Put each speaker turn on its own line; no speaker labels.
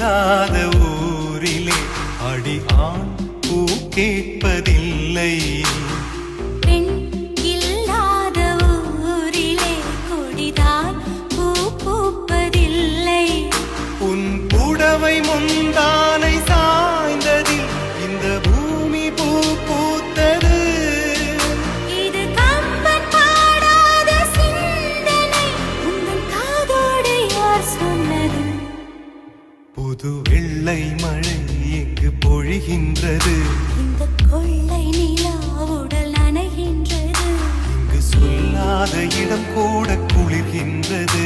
இல்லாத ஊரிலே அடி ஆண் பூ கேட்பதில்லை.
பெண் இல்லாத ஊரிலே கொடிதான் பூ பூப்பதில்லை.
உன் புடவை முந்தானை சாய்ந்ததில் இந்த பூமி பூ பூத்தது.
இது கம்பன் பாடாத சிந்தனை, உந்தன் காதோடு யார் சொன்னது?
புது வெள்ளை மழை எங்கு பொழிகின்றது,
இந்த கொள்ளை நிலா உடல் நனைகின்றது.
இங்கு சொல்லாத இடம் கூட குளிர்கின்றது.